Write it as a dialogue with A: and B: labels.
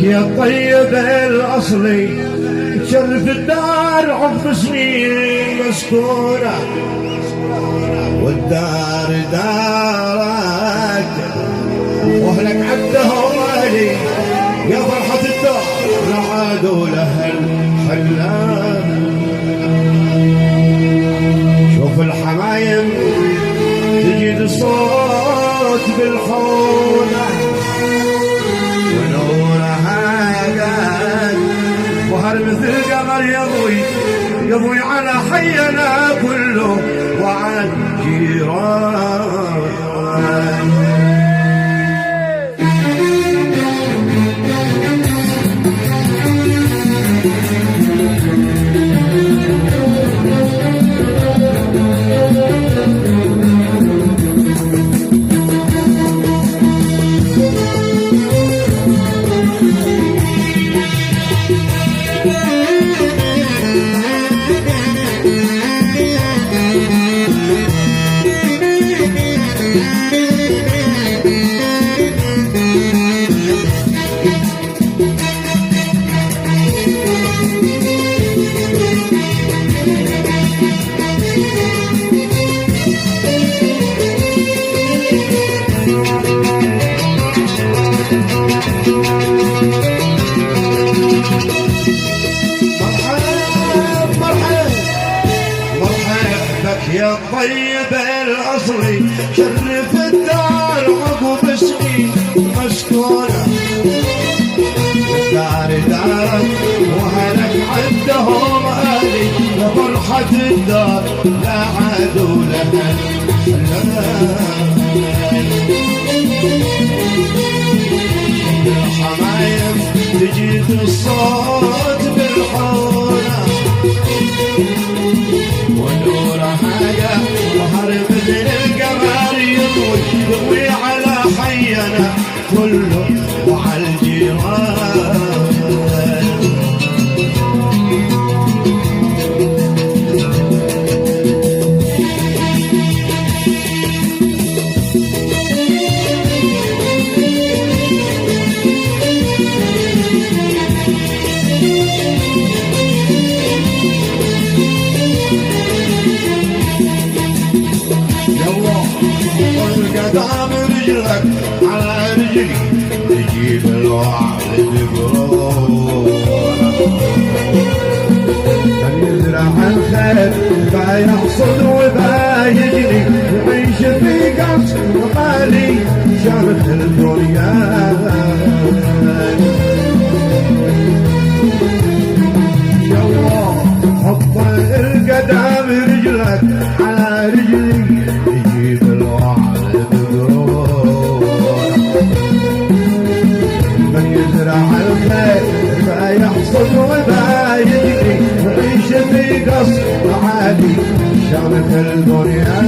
A: يا الطيب الأصلي تشرف الدار عقب سنين مسكونة، والدار دارك واهلك عدهم أهلي يا فرحة الدار رعادوا لها الحلال. شوف الحمايم تجد الصوت بالحونة ونورها قاد وهر مثل قمر يضوي على حينا كله وعلى الجيران. يا الطيب الأصلي شرف الدار عقب سنين مسكونة، الدار دارك وهلك عدهم أهلي وفرحة الدار لا عادوا لها الحمايم تجيد الصوت بالحونة ونورها وهر مثل القمر يضوي على حينا كله وعلى الجيران. قدام رجلك على رجلي تجيب الوعد ببرونه، من يزرع الخير فيحصد وبايجني ويعيش في قصر غالي شرف الدنيا. يا الله حط القدام رجلك على رجلي تجيب الوعد فيحصد وبايجني وعيش في قصر عالي شرف الدنيا.